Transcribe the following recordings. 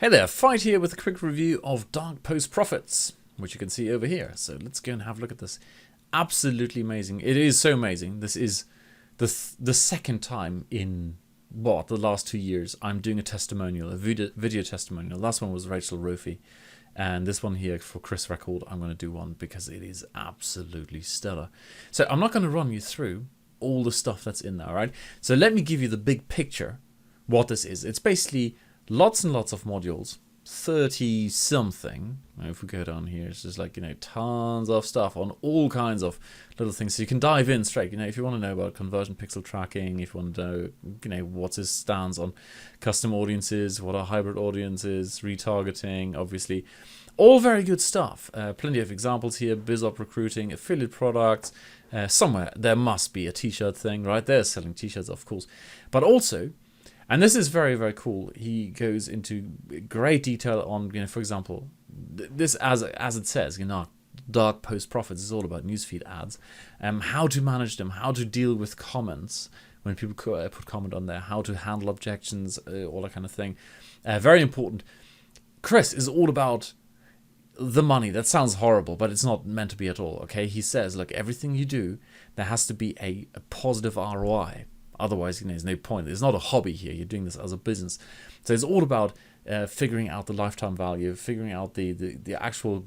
Hey there, Fight here with a quick review of Dark Post Profits, which you can see over here. So let's go and have a look at this. Absolutely amazing. It is so amazing. This is the second time in, the last 2 years I'm doing a testimonial, a video testimonial. Last one was Rachel Rofi. And this one here for Chris Record, I'm going to do one because it is absolutely stellar. So I'm not going to run you through all the stuff that's in there, all right? So let me give you the big picture, what this is. It's basically lots and lots of modules, 30 something. If we go down here, it's just like, tons of stuff on all kinds of little things. So you can dive in straight, if you want to know about conversion pixel tracking, if you want to know, what's his stance on custom audiences, what are hybrid audiences, retargeting, obviously. All very good stuff. Plenty of examples here, BizOp recruiting, affiliate products. Somewhere there must be a t-shirt thing, right? They're selling t-shirts, of course. But also, and this is very, very cool, he goes into great detail on, for example, this as it says, Dark Post Profits is all about newsfeed ads, how to manage them, how to deal with comments when people put comment on there, how to handle objections, all that kind of thing. Very important. Chris is all about the money. That sounds horrible, but it's not meant to be at all, okay? He says, look, everything you do, there has to be a positive ROI. Otherwise, there's no point. It's not a hobby here. You're doing this as a business. So it's all about figuring out the lifetime value, figuring out the actual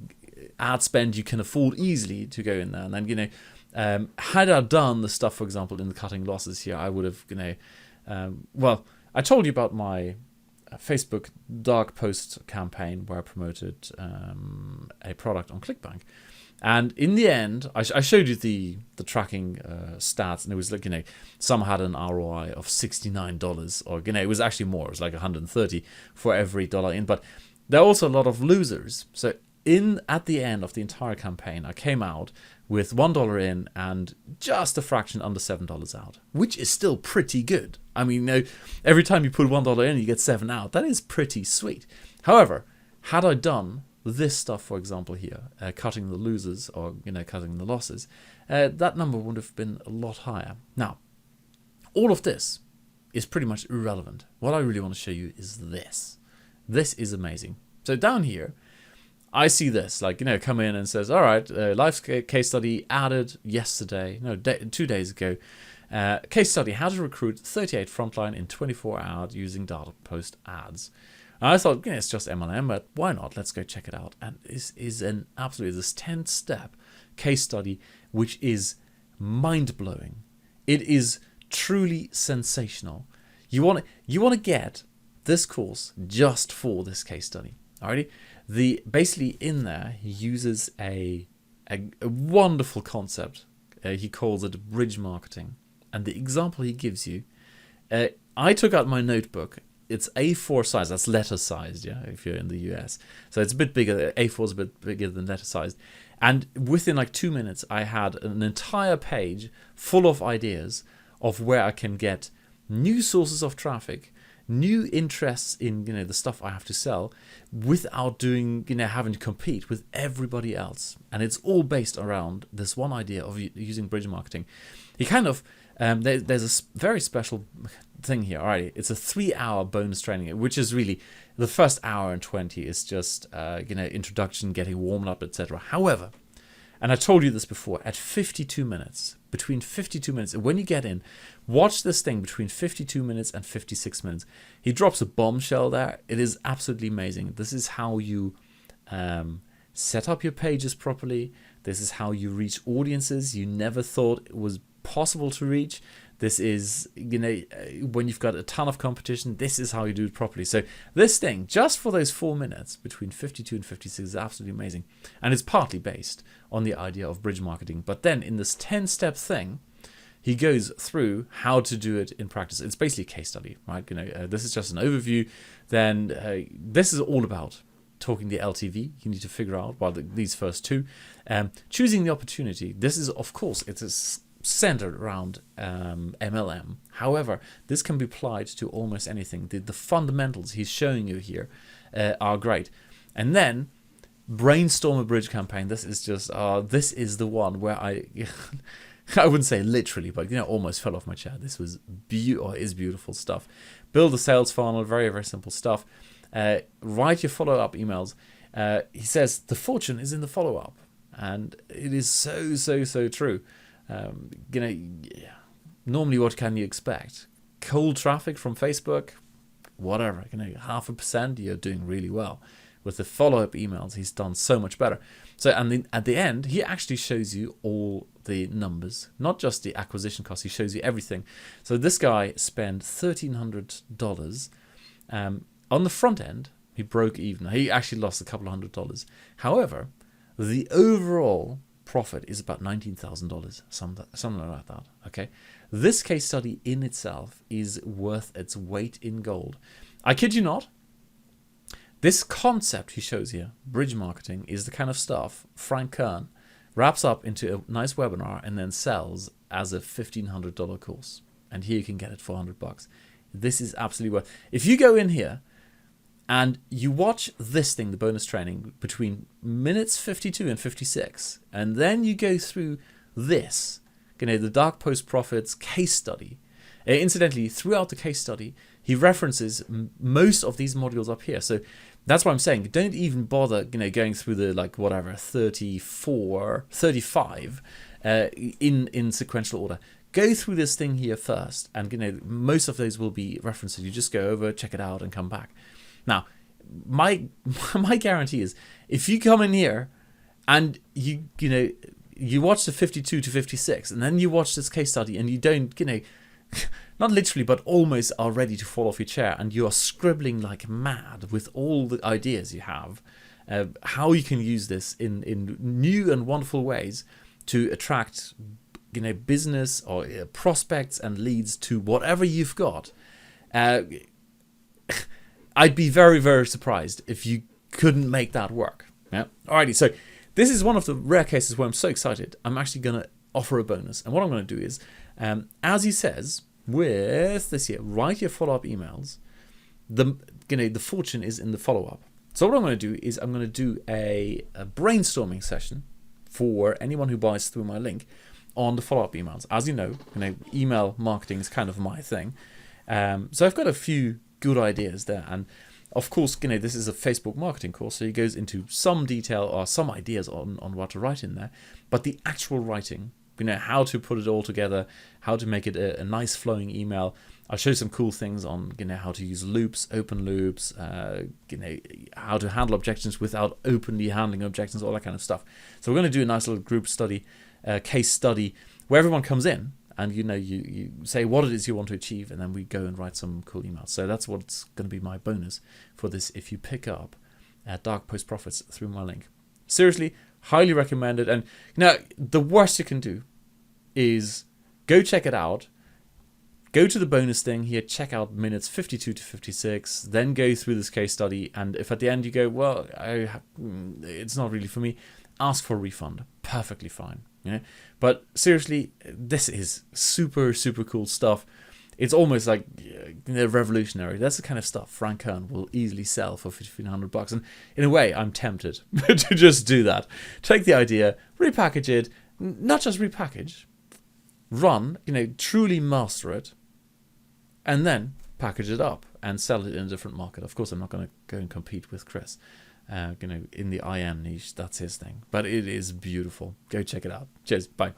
ad spend you can afford easily to go in there. And then, had I done the stuff, for example, in the cutting losses here, I would have, I told you about my Facebook Dark Post campaign where I promoted a product on ClickBank. And in the end, I showed you the tracking stats, and it was like, some had an ROI of $69, or, it was actually more. It was like 130 for every dollar in. But there are also a lot of losers. So at the end of the entire campaign, I came out with $1 in and just a fraction under $7 out, which is still pretty good. I mean, every time you put $1 in, you get 7 out. That is pretty sweet. However, had I done this stuff, for example, here, cutting the losers or, cutting the losses, that number would have been a lot higher. Now, all of this is pretty much irrelevant. What I really want to show you is this. This is amazing. So down here, I see this, come in and says, all right, live case study added yesterday, 2 days ago. Case study, how to recruit 38 frontline in 24 hours using Dark Post ads. I thought, it's just MLM, but why not? Let's go check it out. And this is this 10-step case study, which is mind-blowing. It is truly sensational. You want to get this course just for this case study. Alrighty? Basically in there, he uses a wonderful concept. He calls it bridge marketing. And the example he gives you, I took out my notebook. It's A4 size, that's letter sized, if you're in the US. So it's a bit bigger, A4 is a bit bigger than letter sized. And within 2 minutes, I had an entire page full of ideas of where I can get new sources of traffic, new interests in, the stuff I have to sell without doing, having to compete with everybody else. And it's all based around this one idea of using bridge marketing. He kind of, there's a very special thing here. All right, it's a 3-hour bonus training, which is really the first hour and 20 is just introduction, getting warmed up, etc. However, and I told you this before, at 52 minutes, between 52 minutes, when you get in, watch this thing between 52 minutes and 56 minutes. He drops a bombshell there. It is absolutely amazing. This is how you set up your pages properly. This is how you reach audiences you never thought it was possible to reach. This is, when you've got a ton of competition, this is how you do it properly. So this thing, just for those 4 minutes between 52 and 56 is absolutely amazing. And it's partly based on the idea of bridge marketing. But then in this 10-step thing, he goes through how to do it in practice. It's basically a case study, right? This is just an overview. Then this is all about talking the LTV. You need to figure out, these first two. Choosing the opportunity. This is, of course, it's centered around MLM. However, this can be applied to almost anything. The fundamentals he's showing you here are great. And then brainstorm a bridge campaign. This is just this is the one where I wouldn't say literally, but almost fell off my chair. This was beautiful stuff. Build a sales funnel, very, very simple stuff. Write your follow-up emails. He says the fortune is in the follow-up, and it is so true. Normally what can you expect? Cold traffic from Facebook, whatever, 0.5%, you're doing really well. With the follow-up emails, he's done so much better. So, and then at the end, he actually shows you all the numbers, not just the acquisition cost. He shows you everything. So this guy spent $1,300 on the front end. He broke even. He actually lost a couple of $100. However, the overall profit is about $19,000, something like that. Okay, this case study in itself is worth its weight in gold. I kid you not. This concept he shows here, bridge marketing, is the kind of stuff Frank Kern wraps up into a nice webinar and then sells as a $1,500 course. And here you can get it for $100. This is absolutely worth. If you go in here and you watch this thing, the bonus training, between minutes 52 and 56, and then you go through this, the Dark Post Profits case study. Incidentally, throughout the case study, he references most of these modules up here. So that's what I'm saying. Don't even bother, going through the 34, 35 in sequential order. Go through this thing here first, and most of those will be references. You just go over, check it out, and come back. Now, my guarantee is, if you come in here and you watch the 52 to 56, and then you watch this case study, and you don't, not literally, but almost are ready to fall off your chair, and you are scribbling like mad with all the ideas you have, how you can use this in new and wonderful ways to attract, business or prospects and leads to whatever you've got. I'd be very surprised if you couldn't make that work. Yeah. Alrighty. So this is one of the rare cases where I'm so excited. I'm actually going to offer a bonus, and what I'm going to do is, as he says, with this here, write your follow-up emails. The fortune is in the follow-up. So what I'm going to do is I'm going to do a brainstorming session for anyone who buys through my link on the follow-up emails. As you know, email marketing is kind of my thing. So I've got a few good ideas there, and of course, this is a Facebook marketing course, so he goes into some detail or some ideas on what to write in there, but the actual writing, how to put it all together, how to make it a nice flowing email. I'll show you some cool things on, how to use loops, open loops, how to handle objections without openly handling objections, all that kind of stuff. So we're going to do a nice little group study, case study, where everyone comes in, and you say what it is you want to achieve, and then we go and write some cool emails. So that's what's going to be my bonus for this if you pick up Dark Post Profits through my link. Seriously, highly recommended. And the worst you can do is go check it out, go to the bonus thing here, check out minutes 52 to 56, then go through this case study, and if at the end you go, well, it's not really for me, ask for a refund. Perfectly fine. But seriously, this is super cool stuff. It's almost like revolutionary. That's the kind of stuff Frank Kern will easily sell for $1,500. And in a way, I'm tempted to just do that. Take the idea, repackage it, not just repackage, run, truly master it, and then package it up and sell it in a different market. Of course, I'm not going to go and compete with Chris. In the IM niche, that's his thing. But it is beautiful. Go check it out. Cheers. Bye.